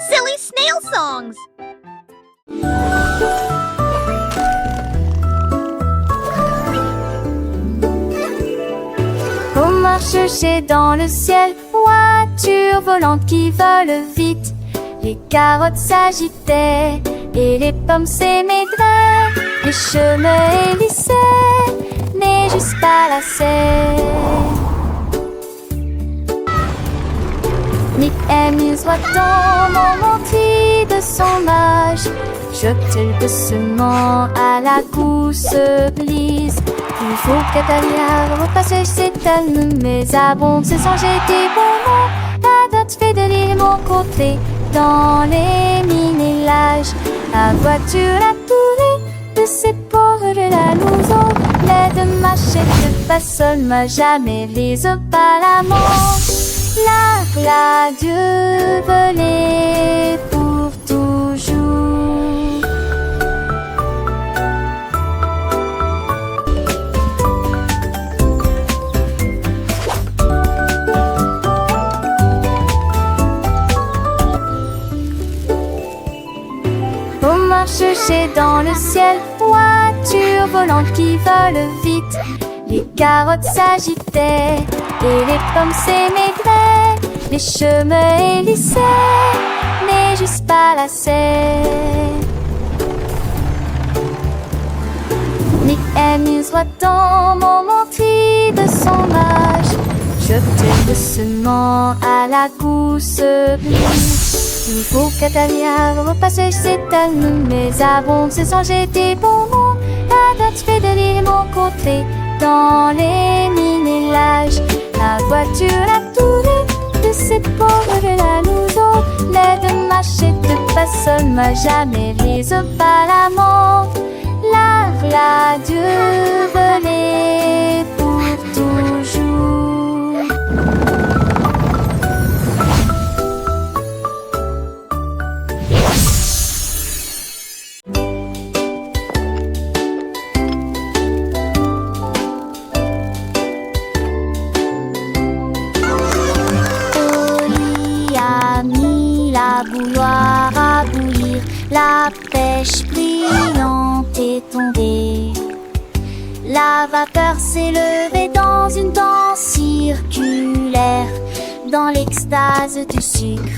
Silly snail songs. On marche dans le ciel, voiture volante qui vole vite. Les carottes s'agitaient et les pommes s'émaidraient. Les chemins hélissaient, mais jusqu'à la serre. Nick Emils voit dans mon mentis de son âge. Jeter doucement à la course glisse. Il faut qu'Atalia repasse s'étale, mais abonde se changer des moments. La dot fait de l'île mon côté, dans les minélages. La voiture a tourné de ses pauvres la louson. L'aide machette pas seule, m'a jamais lise pas la manche. La Dieu volé pour toujours. On marche dans le ciel, voiture volante qui vole vite. Les carottes s'agitaient et les pommes s'émaidraient. Les chemins hélissaient, mais juste pas la serre. Nick Emils voit dans mon mentis de son âge. Jeter doucement à la course glisse. Il faut qu'Atalia repasse s'étale, mais abonde se changer des bonbons. La dot fait de l'île mon côté, dans les minélages. La voiture a tourné de ses pauvres la louson. L'aide machette pas seule, m'a jamais lise pas la montre. La Dieu volé pour toujours. Bouilloire à bouillir, la pêche brillante est tombée. La vapeur s'est levée dans une danse circulaire, dans l'extase du sucre.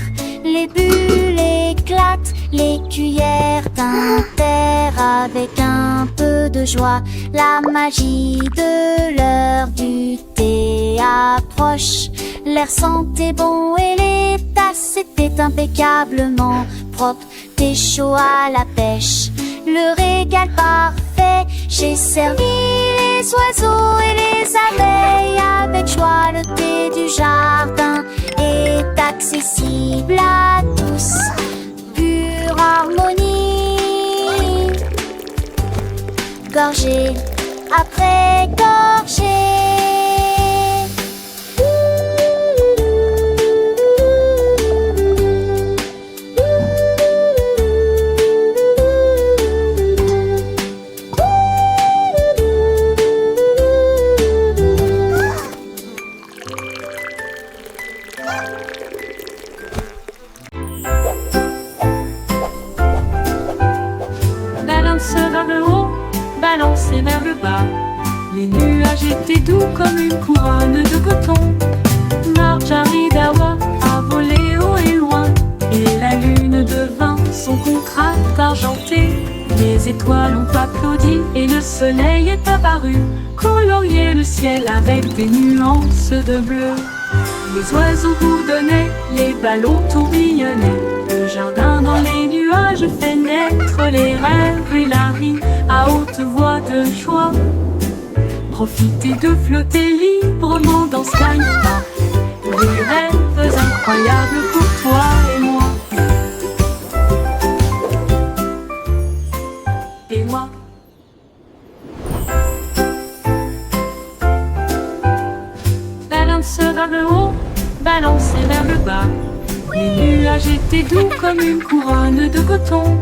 Les bulles éclatent, les cuillères tintèrent avec un peu de joie. La magie de l'heure du thé approche. L'air sentait bon et les tasses étaient impeccablement propres. Thé chaud à la pêche, le régal parfait. J'ai servi les oiseaux et les abeilles avec joie. Le thé du jardin est accessible à tous. Pure harmonie, gorgée après gorgée. Vers le haut, balancé vers le bas. Les nuages étaient doux comme une couronne de coton. Marjorie Dawa a volé haut et loin, et la lune devint son contraste argenté. Les étoiles ont applaudi et le soleil est apparu, colorier le ciel avec des nuances de bleu. Les oiseaux bourdonnaient, les ballons tourbillonnaient. Le jardin dans les nuages fait naître les rêves et la rime à haute voix de joie. Profitez de flotter librement dans Sky Park. Des rêves incroyables pour toi et moi. Et moi. Balance vers le haut, balancé vers le bas. Les nuages étaient doux comme une couronne de coton.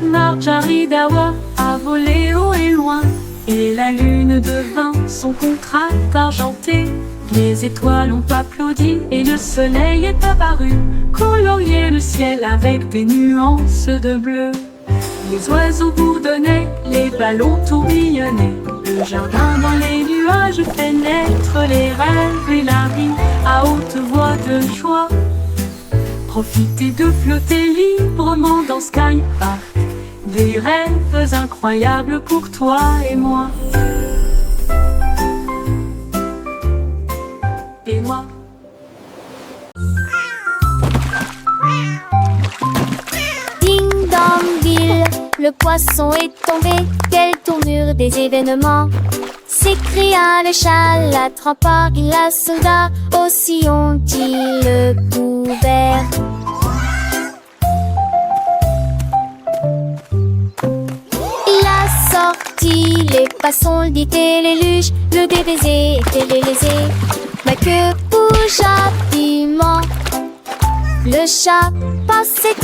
Marjorie Dawa a volé haut et loin, et la lune devint son contraste argenté. Les étoiles ont applaudi et le soleil est apparu, colorier le ciel avec des nuances de bleu. Les oiseaux bourdonnaient, les ballons tourbillonnaient. Le jardin dans les nuages fait naître les rêves et la vie à haute voix de joie. Profitez de flotter librement dans Sky Park, des rêves incroyables pour toi et moi. Et moi. Ding dong ville, le poisson est tombé. Quelle tournure des événements! S'écria le chat, l'attrapant la soldat. Aussi ont-ils le couvert. Il a sorti les passons, le dit et les luges, le DBZ était lésé. Ma queue bouge rapidement. Le chat passait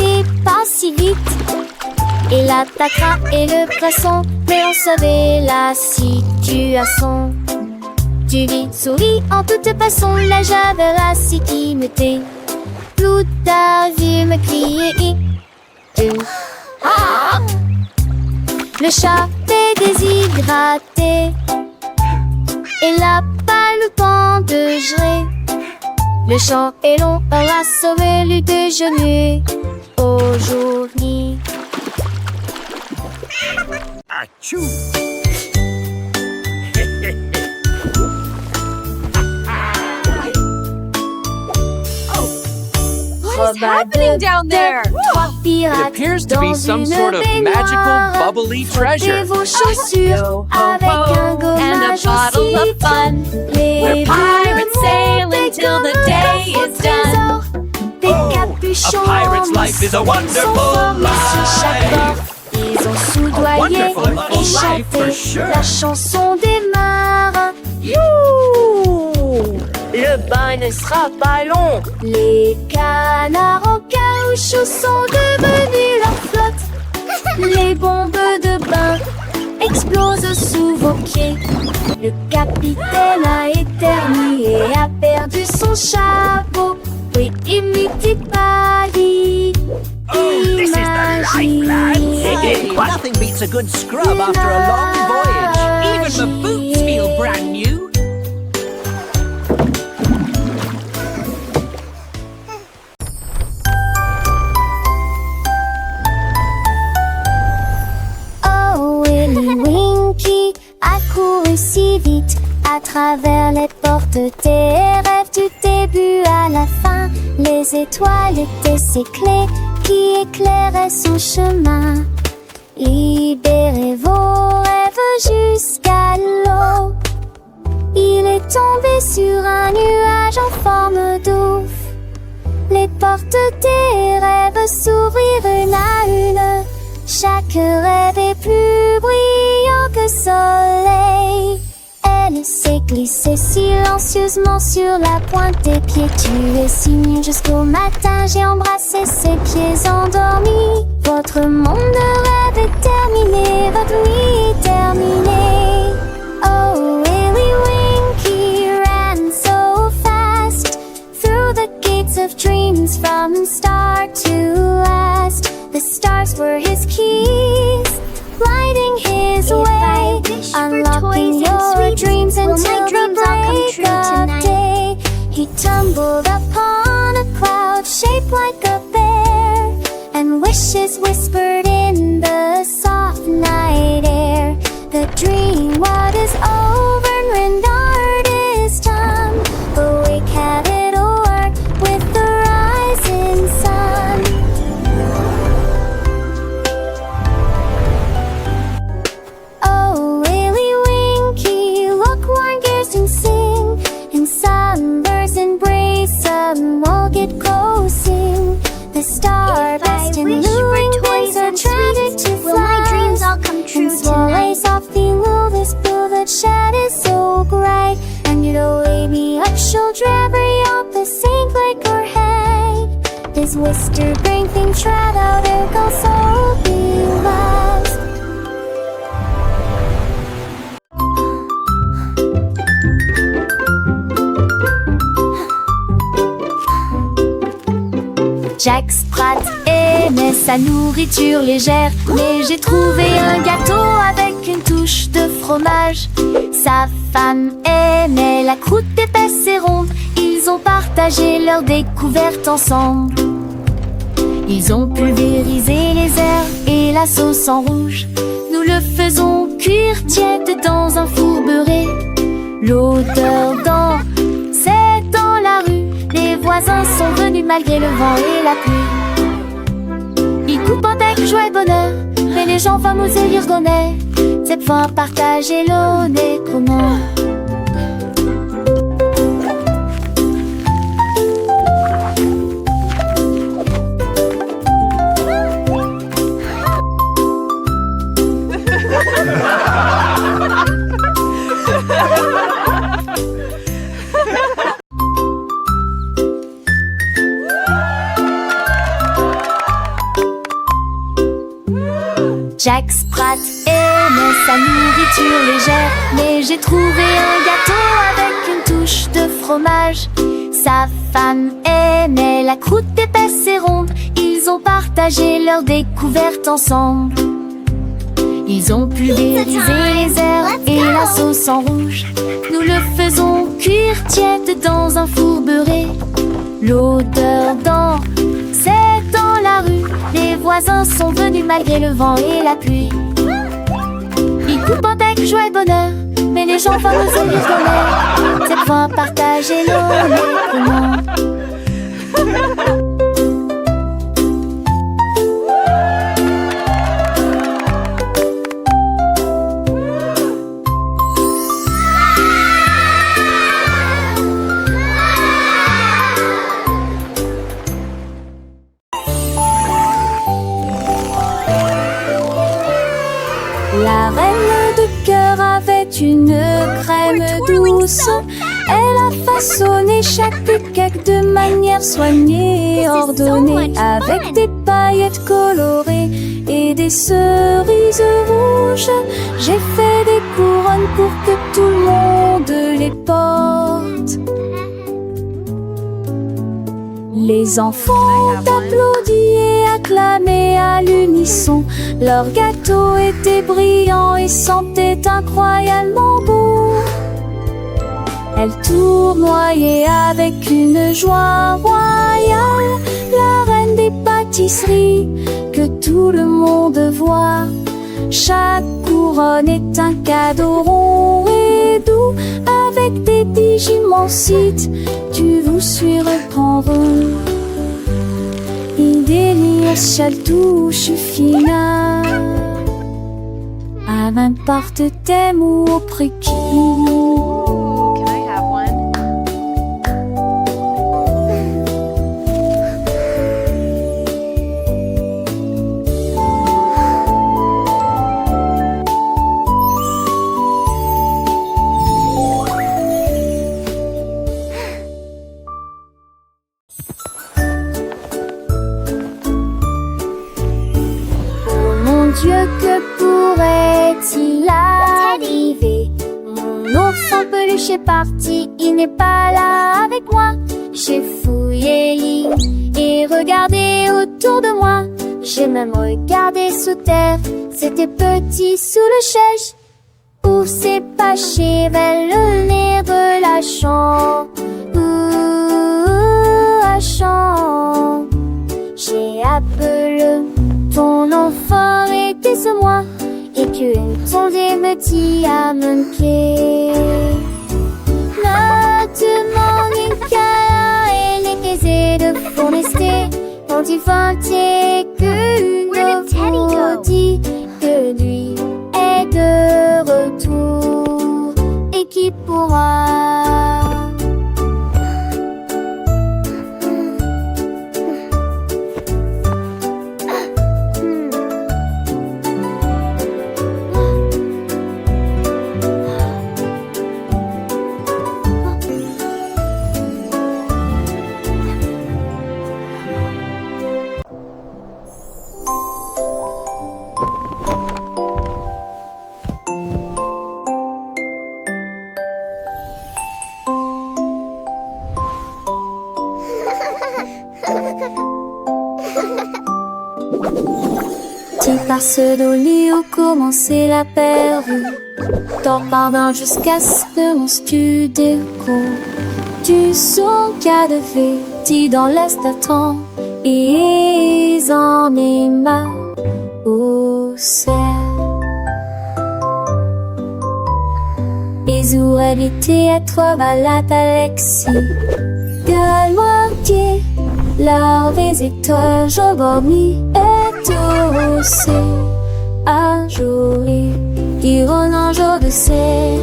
pas si vite. Il attaquera et le poisson, mais on savait la situation. Tu vis, souris en toute façon, la javerasse qui me tait. Tout a vu me crier. Le chat est déshydraté. Il n'a pas le temps de gérer. Le champ est long, on a sauvé le déjeuner aujourd'hui. Achou! What is happening down there? It appears to be some sort of magical, bubbly treasure. Vos chaussures avec un And a gommage bottle aussi. of fun. Les We're pirates sailing till the day is done. Des capuchons A pirate's life is a wonderful life. Ils ont soudoyé Wonderful, et wonderful life for chanté sure. la chanson des marins. Le bain ne sera pas long. Les canards en caoutchouc sont devenus leur flotte. Les bombes de bain explosent sous vos pieds. Le capitaine a éternué et a perdu son chapeau. Oui, imite pas dit. This is the life, lads. Nothing beats a good scrub after a long voyage. Even the boots feel brand new. Oh, Willy Winky a couru si vite à travers les portes des rêves du début à la fin. Les étoiles étaient ses clés qui éclairaient son chemin. Libérez vos rêves jusqu'à l'eau. Il est tombé sur un nuage en forme d'ouf. Les portes des rêves s'ouvrirent une à une. Chaque rêve est plus brillant que soleil. Elle s'est glissée silencieusement sur la pointe des pieds. Tu es si mignon jusqu'au matin. J'ai embrassé ses pieds endormis. Votre monde de rêve est terminé. Votre nuit est terminée. Oh, Willy Winky ran so fast through the gates of dreams from start to last. The stars were his keys, lighting his way, unlocking your dreams until the break of day. He tumbled upon a cloud shaped like a bear, and wishes whispered in the soft night air. The dream what is over and rendered is done. Awake, have it o'er with the rising sun. Oh, Willy Winky, look, warn gears and sing. In sunburst embrace, all get closing. The star-burst and luring things are tragic to fly. My dreams all come true tonight. Softly will this blue that shed is so bright. And you'd away me up shoulder every up the sink like her head. This wister bring things right out there goes so be lost. Jack Sprat aimait sa nourriture légère, mais j'ai trouvé un gâteau avec une touche de fromage. Sa femme aimait la croûte épaisse et ronde. Ils ont partagé leur découverte ensemble. Ils ont pulvérisé les herbes et la sauce en rouge. Nous le faisons cuire tiède dans un four beurré. L'odeur c'est dans la rue. Les voisins sont venus malgré le vent et la pluie. Ils coupent avec joie et bonheur, mais les gens fameux et lirgonais. Cette fois partager l'eau n'est comment. Jack Sprat aimait sa nourriture légère, mais j'ai trouvé un gâteau avec une touche de fromage. Sa femme aimait la croûte épaisse et ronde. Ils ont partagé leur découverte ensemble. Ils ont pulvérisé les herbes et la sauce en rouge. Nous le faisons cuire tiède dans un four beurré. L'odeur c'est dans la rue. Les voisins sont venus malgré le vent et la pluie. Ils coupent avec joie et bonheur, mais les gens fameux et lirgonais. Cette fois partager l'eau n'est comment. La reine de cœur avait une crème douce. Elle a façonné chaque cake de manière soignée et ordonnée, avec des paillettes colorées et des cerises rouges. J'ai fait des couronnes pour que tout le monde les porte. Les enfants applaudissent et acclamaient à l'unisson. Leur gâteau était brillant et sentait incroyablement bon. Elle tournoyait avec une joie royale, la reine des pâtisseries que tout le monde voit. Chaque couronne est un cadeau rond et doux, avec des digimansites, tu vous surprendront. Idélias touche fina, à n'importe thème ou au prix qui. Can I have one? Mon Dieu, que pourrait-il arriver? Mon ours en peluche est parti, il n'est pas là avec moi. J'ai fouillé l'île et regardé autour de moi. J'ai même regardé sous terre, c'était petit sous le chèche. Où s'est caché le nez de la chambre? La chambre. J'ai appelé ton enfant était ce moi, et qu'une sonde me dit à manquer. Maintenant, Nika et les caisses de forester, quand il vantait qu'une vous dit que lui est de retour, et qui pourra. Parce de lit où commençait la période, Dors pardon jusqu'à ce que mon studio du son qu'a de fait dans l'est attend et en est ma au ciel. Et où habiter à toi balade Alexis Gueule moitié larves et toi je dormis et tout aussi un jour qui rône un jour de ciel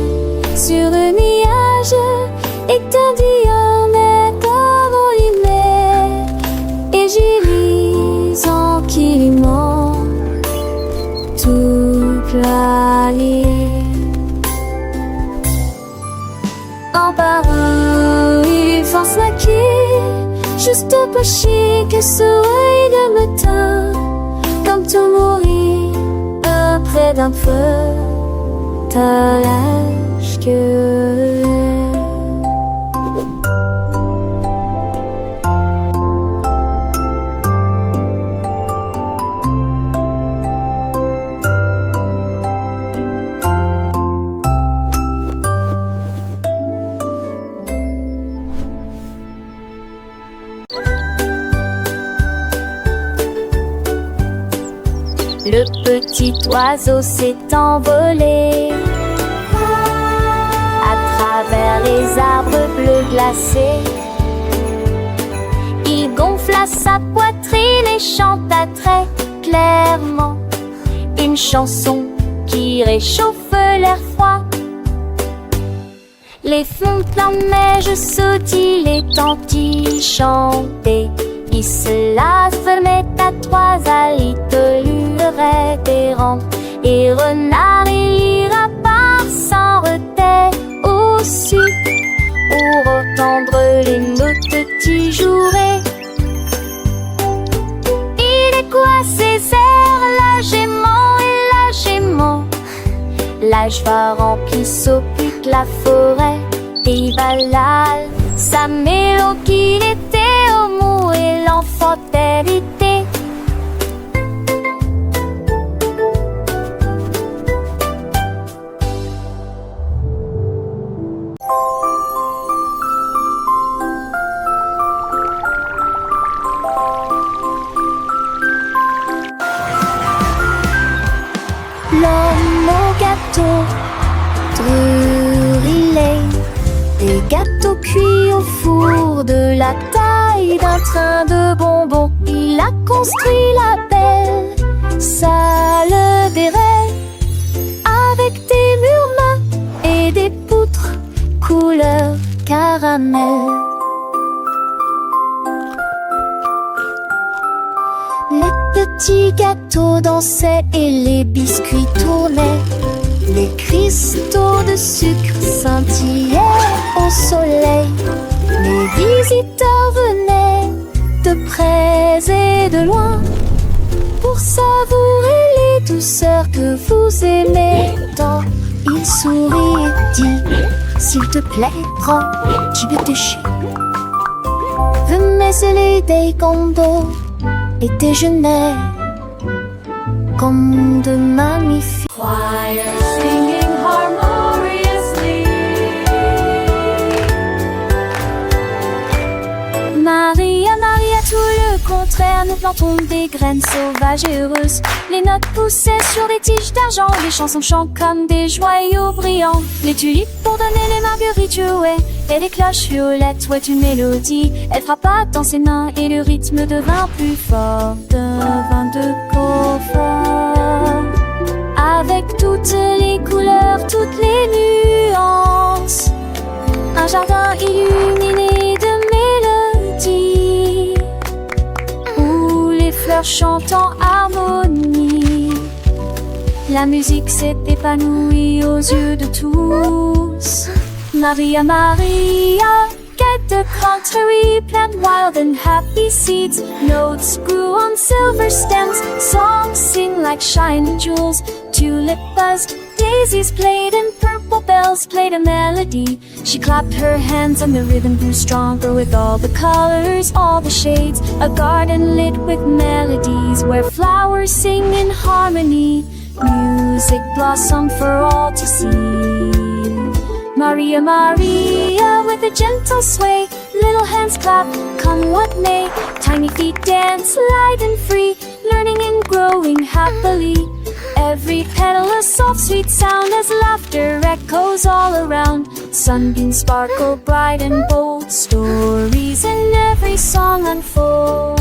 sur le nuage et t'en dis on est comme limé et j'y lis en kiliment toute la ligne en parole il force la quille juste pas chic que soleil de matin comme tout mourir près d'un feu t'as l'âge que le petit oiseau s'est envolé à travers les arbres bleus glacés. Il gonfla sa poitrine et chanta très clairement une chanson qui réchauffe l'air froid. Les fontes en neige sautillent, les tantilles chantaient. Il se la fermait à trois alitelures révérentes. Et renard et lapin s'en retaient aussi pour entendre les notes qui joueraient. Il est quoi ces airs, la gémeaux, l'âge va remplir s'occupe la forêt. Et Valal, sa mélodie qu'il était au mou et l'enfant hérité. L'homme au gâteau, brûlé, des gâteaux cuits au four de la taille d'un train de bonbons. Il a construit la belle salle des rêves avec des murs mat et des poutres couleur caramel. Les petits gâteaux dansaient et les biscuits tournaient. Les cristaux de sucre scintillaient au soleil. Les visiteurs venaient de près et de loin pour savourer les douceurs que vous aimez tant. Il sourit et dit: s'il te plaît, prends du déchet. Venez sceller des condos et déjeuner comme de magnifiques Choir singing harmoniously. Maria, Maria, tout le contraire. Nous plantons des graines sauvages et heureuses. Les notes poussaient sur des tiges d'argent. Les chansons chantent comme des joyaux brillants. Les tulipes pour donner les marguerites jouaient. Et les cloches violettes jouaient une mélodie. Elle frappa dans ses mains et le rythme devint plus fort. Devint de confort. Avec toutes les couleurs, toutes les nuances. Un jardin illuminé de mélodies où les fleurs chantent en harmonie. La musique s'est épanouie aux yeux de tous. Maria, Maria, get the contrary, plant wild and happy seeds. Notes grew on silver stems, songs sing like shining jewels. Tulip buzzed, daisies played in purple simple bells played a melody. She clapped her hands and the rhythm grew stronger with all the colors, all the shades. A garden lit with melodies where flowers sing in harmony. Music blossomed for all to see. Maria, Maria, with a gentle sway, little hands clap, come what may. Tiny feet dance light and free, learning and growing happily. Every petal a soft sweet sound as laughter echoes all around. Sunbeams sparkle bright and bold, stories in every song unfold.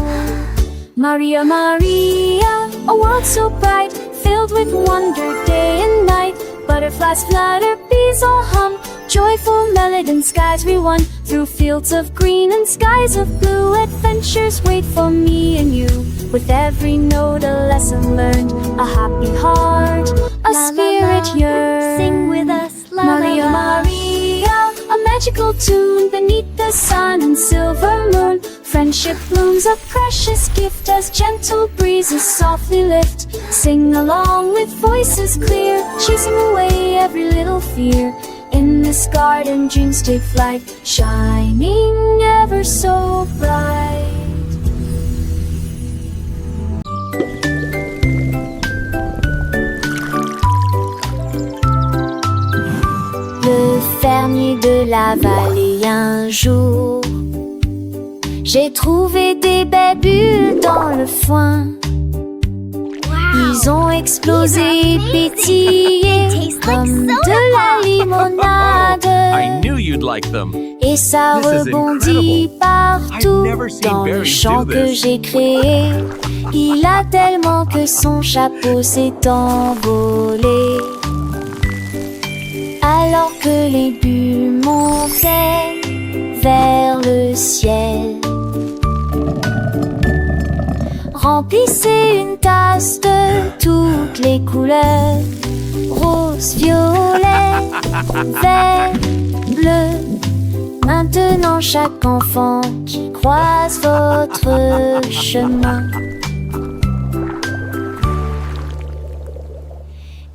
Maria, Maria, a world so bright, filled with wonder day and night. Butterflies flutter, bees all hum, joyful melody and skies we won. Through fields of green and skies of blue, adventures wait for me and you. With every note a lesson learned, a happy heart, a spirit yearns. Sing with us, la Maria, la la. Maria, a magical tune beneath the sun and silver moon. Friendship blooms a precious gift as gentle breezes softly lift. Sing along with voices clear, chasing away every little fear. In this garden dreams take flight, shining ever so bright. Le fermier de la vallée un jour, j'ai trouvé des belles bulles dans le foin. Ils ont explosé, pétillé comme de la limonade. I knew you'd like them. Et ça This is rebondit incredible. partout I've never seen dans le berries champ do que this. j'ai créé. Il a tellement que son chapeau s'est envolé. Alors que les bulles montaient vers le ciel, remplissez une tasse de toutes les couleurs, rose, violet, vert, bleu. Maintenant chaque enfant qui croise votre chemin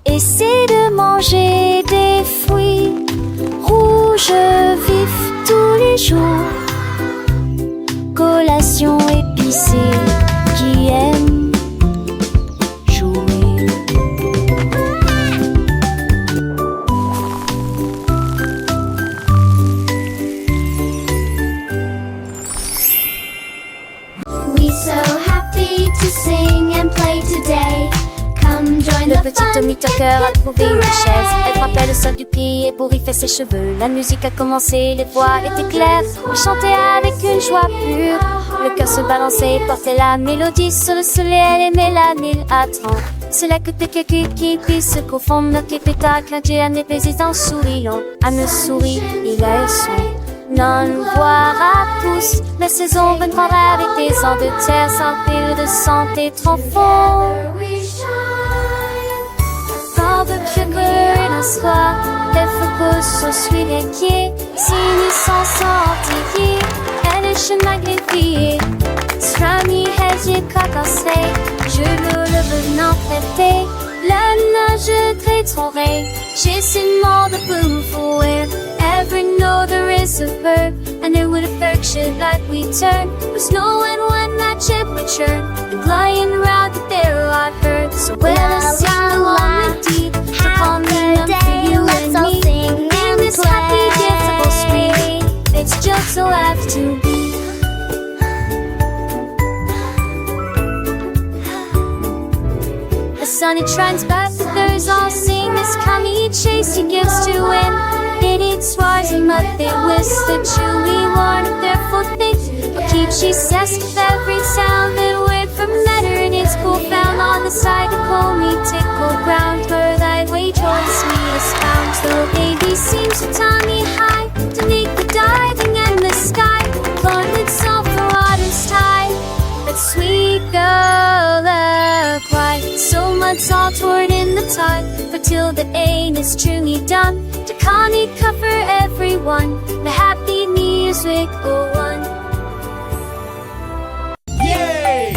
essaie de manger des fruits rouges vifs tous les jours. Collation épicée qui aime jouer. We so happy to sing and play today. Come join Le the petit fun, Tommy hip, Tucker a hip, trouvé une hooray. chaise. Elle frappait le sol du pied pour y faire ses cheveux. La musique a commencé, les voix étaient claires. Il chantait avec une joie pure. Le cœur se balançait et portait la mélodie sur le soleil. Elle aimait la nuit attend. C'est là que t'es quelqu'un qui puisse se confondre. Notre pétard quand j'ai un président souriant. Elle me sourit, il a un son. Non, voir à tous. La saison viendra avec des ans de terre sans pile de santé trop fort. Dans le cœur et la soie, les focus sont suivis inquiets. Si nous sommes sortis, elle est chez magnifiée. Strami hedge cacassé, je le venant prêter. La nage détourée, chasing all the blue for it. Ever know there is a verb, and it would affection like we turn. Was knowing when that ship would churn, and flying around the barrel I've heard. So well, I sing along with deep, for calming up for you and me. In this happy, danceable spring, it's just so have to be. The sun it shines back, the birds all sing. This commie chase he gives to win. It eats swars and mud, they whisk the chewy worn of their foot things. But keep she says with every sound that word from matter in its cool found on the side to call me tickle ground. Her thy way towards me is found. Little baby seems to tie me high to make the diving and the sky. Lord, it's all for water's tide. That sweet girl cry. So much all toward in the tide. For till the aim is truly done. To Connie cover everyone. The happy music go on. Yay!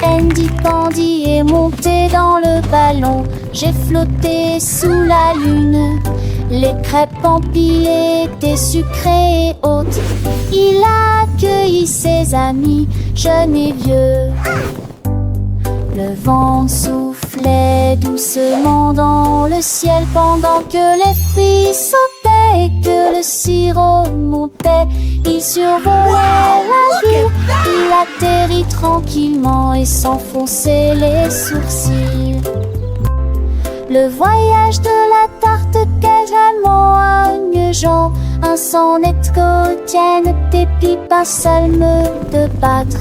Andy, Pandy et ballon, j'ai flotté sous la lune. Les crêpes empilées étaient sucrées et hautes. Il a accueilli ses amis, jeunes et vieux. Le vent soufflait doucement dans le ciel pendant que les fruits sautaient et que le sirop montait. Il survolait la ville, il atterrit tranquillement et s'enfonçait les sourcils. Le voyage de la tarte Cajamon à Jean, un sonnet quotidien, des pipes, un salme de battre.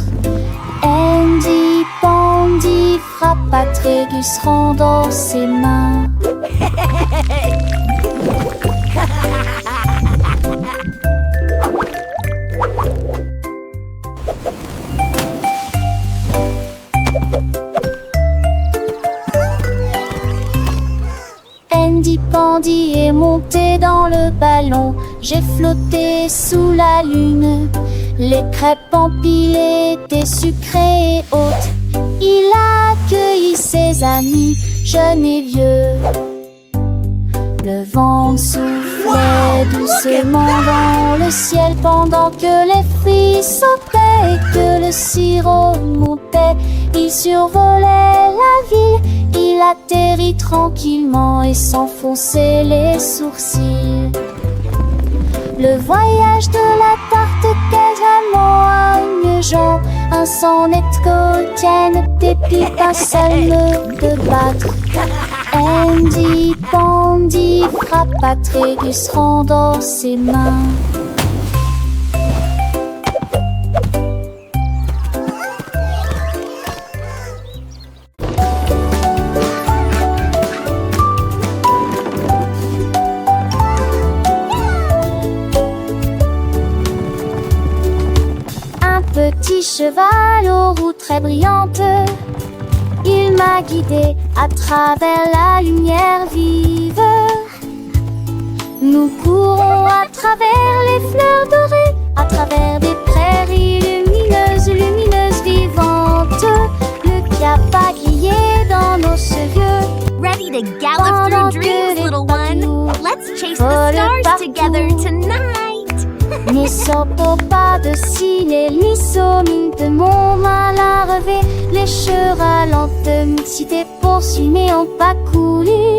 Andy Pandy frappa Trégus rendant ses mains. Andy Pandy est monté dans le ballon, j'ai flotté sous la lune. Les crêpes empilées étaient sucrées et hautes. Il a accueilli ses amis, jeunes et vieux. Le vent soufflait doucement dans le ciel pendant que les fruits sautaient et que le sirop montait. Il survolait la ville, il atterrit tranquillement et s'enfonçait les sourcils. Le voyage de la tarte Cajamon à Jean, un sonnet quotidien, des pipes, un salme de battre. Andy Pandy frappa Trégus rendant ses mains. Petit cheval aux roues très brillantes, il m'a guidé à travers la lumière vive. Nous courons à travers les fleurs dorées, à travers des prairies lumineuses, lumineuses, vivantes. Le cap a grillé dans nos cheveux. Ready to gallop through dreams, little one. Let's chase the stars together tonight. Ne sortons pas de ciné, l'issomine de mon mal à relever. Les chevaux lentement cités poursuivent mais ont pas coulé.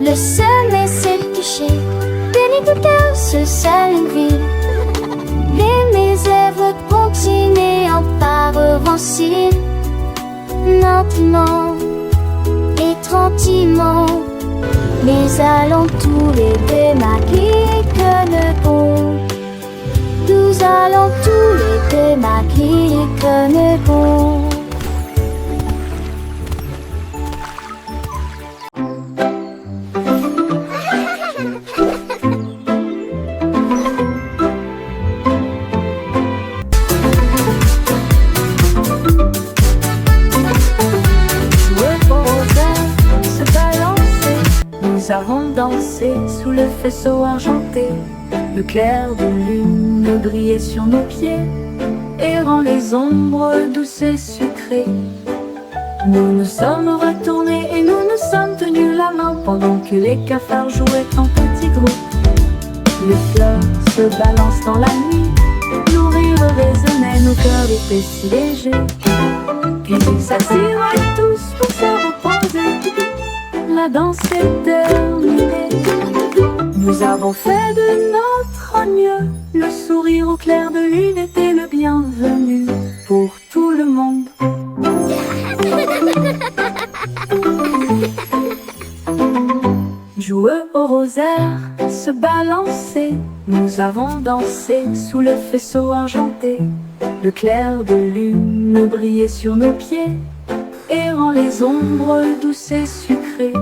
Le sommet s'est couché, béni de cœur, ce seul une ville. Les œuvres continuent en par revanche. Lentement et tranquillement, mais allons tous les démaquiller que le bon. Nous allons tous les démaquiller que le bon. Nous avons dansé sous le faisceau argenté. Le clair de lune brillait sur nos pieds, errant les ombres douces et sucrées. Nous nous sommes retournés et nous nous sommes tenus la main pendant que les cafards jouaient en petits groupes. Les fleurs se balancent dans la nuit, nos rires résonnaient, nos cœurs étaient si légers. Puis ils s'assirent tous pour se reposer. La danse est terminée. Nous avons fait de notre mieux. Le sourire au clair de lune était le bienvenu pour tout le monde. Joueux au rosaire, se balancer. Nous avons dansé sous le faisceau argenté. Le clair de lune brillait sur nos pieds, errant les ombres douces et sucrées.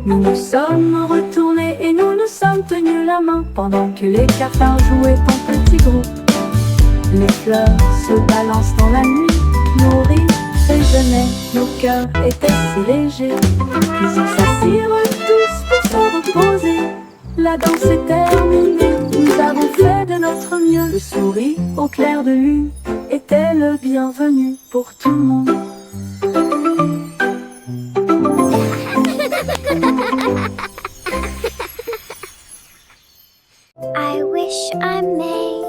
Nous nous sommes retournés et nous nous sommes tenus la main pendant que les cafards jouaient en petits groupes. Les fleurs se balancent dans la nuit, nos rires résonnaient, nos cœurs étaient si légers. Puis ils s'assirent tous pour se reposer. La danse est terminée, nous avons fait de notre mieux. Le sourire au clair de lune était le bienvenu pour tout le monde. I wish I may.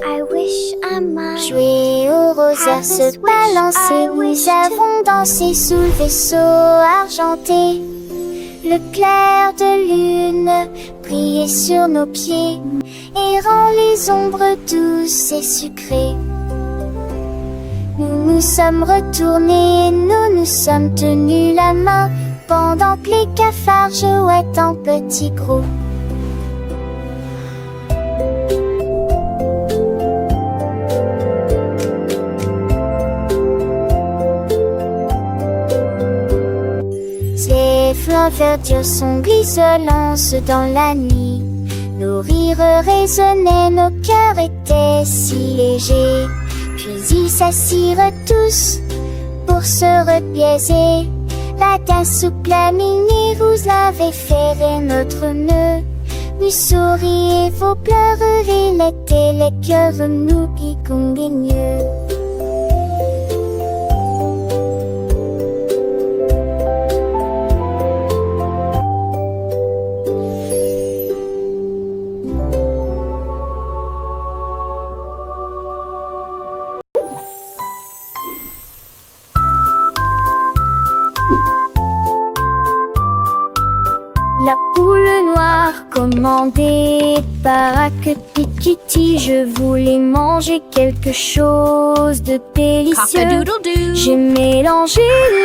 I wish I might. Jouer aux roseurs, se balancer, nous avons dansé sous le vaisseau argenté. Le clair de lune brillait sur nos pieds et rend les ombres douces et sucrées. Nous nous sommes retournés, nous nous sommes tenus la main pendant que les cafards jouaient en petits groupes. Les flancs verdures sont grisonnants dans la nuit. Nos rires résonnaient, nos cœurs étaient si légers. Puis ils s'assirent tous pour se repiaiser. La tasse souple à minuit, vous avez ferré notre nœud. Nous souriez, vos pleurs l'étaient les cœurs, nous qui convigneux. La poule noire commandée par Kitty, je voulais manger quelque chose de délicieux. Cock-a-doodle-doo. J'ai mélangé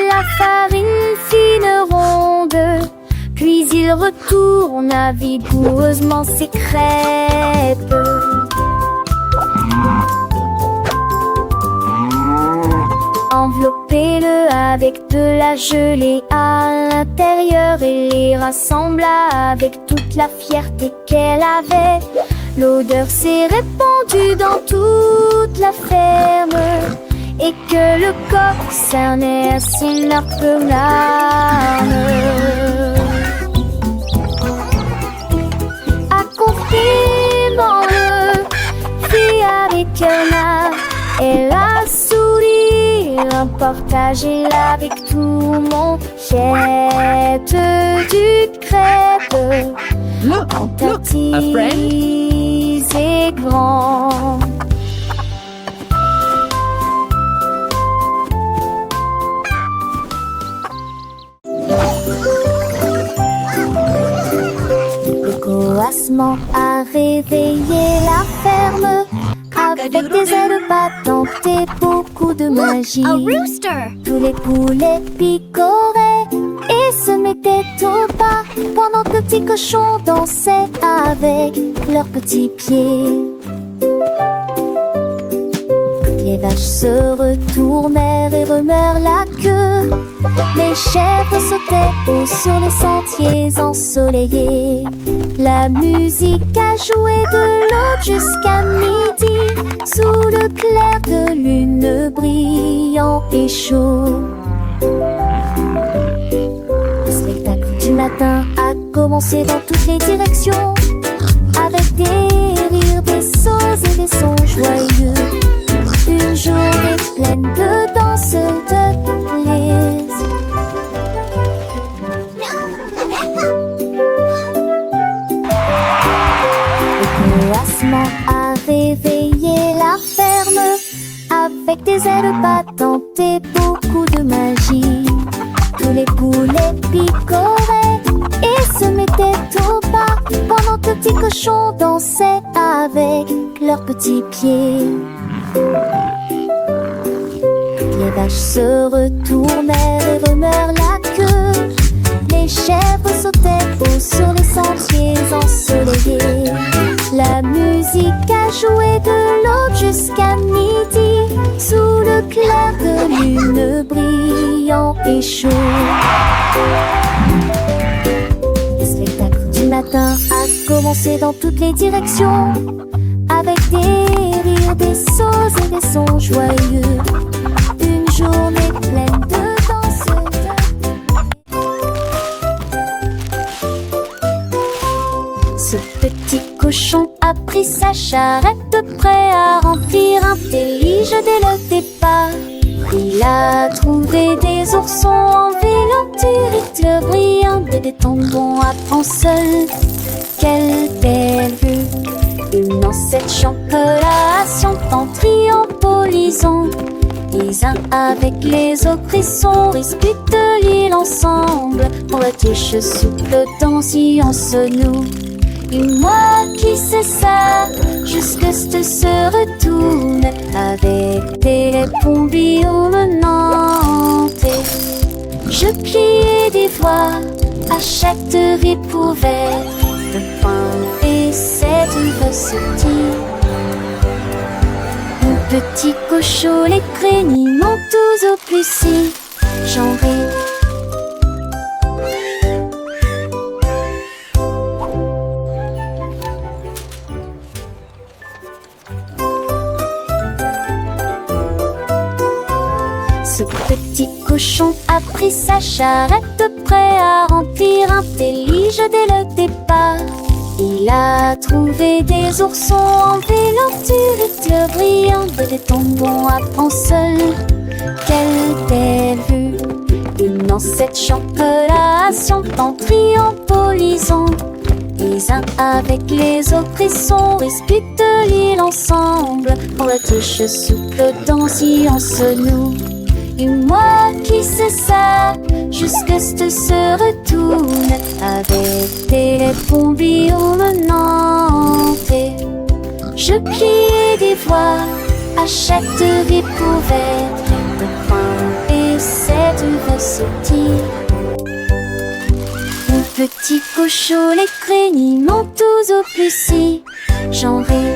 la farine fine ronde, puis il retourne vigoureusement ses crêpes. Enveloppez-le avec de la gelée à l'intérieur et les rassembla avec toute la fierté qu'elle avait. L'odeur s'est répandue dans toute la ferme et que le coq cernait à ses larmes. Accompagnement-le fit avec un art, elle a souri, partagé avec tout le monde. Jette du crêpe, Look, a friend. et grand. Le coassement a réveillé la ferme avec des ailes battantes et beaucoup de magie. A rooster. Tous les poulets picoraient et se mettaient au pas pendant que le petit cochon dansait avec leurs petits pieds. Les vaches se retournèrent et remuèrent la queue. Les chèvres sautaient haut sur les sentiers ensoleillés. La musique a joué de l'aube jusqu'à midi, sous le clair de lune brillant et chaud. Le spectacle du matin a commencé dans toutes les directions, avec des rires, des sauts et des sons joyeux. Une journée pleine de danse, de plaisir. Le coassement a réveillé la ferme avec des ailes battantes et beaucoup de magie. Tous les poulets picoraient et se mettaient au pas pendant que le petit cochon dansait avec leurs petits pieds. Les vaches se retournèrent et remuèrent la queue. Les chèvres sautaient haut sur les sentiers ensoleillés. La musique a joué de l'aube jusqu'à midi, sous le clair de lune brillant et chaud. Le spectacle du matin a commencé dans toutes les directions, avec des rires, des sauts et des sons joyeux. Une journée pleine de danse. Ce petit cochon a pris sa charrette, prêt à remplir un pays dès le départ. Il a trouvé des oursons en vélanture, brillants, des tendons à prendre seul. Quelle belle avec les autres frissons disputent l'île ensemble. Pour la tige sous le temps si on se noue. Et moi qui sais ça, jusque ce se retourne avec des pompiers au menant. Je criais des voix à chaque découverte de pain et cette recetille. Mon petit cochon, les craignit m'ont tous au plus si j'en ris. Ce petit cochon a pris sa charrette prêt à remplir un délige dès le départ. Il a trouvé des oursons en vélanture brillants et des tombons à prendre seul. Quelle belle vue! Une ancêtre chancelation en triombolisant. Les uns avec les autres frissons disputent l'île ensemble. Pour la tige sous le dent si on se noue. Et moi qui sais ça, jusque ce se retourne avec des pompiers au menant. Je criais des voix à chaque découverte de pain et cette recetille. Mon petit cochon, les craignit m'ont tous au plus si j'en ris.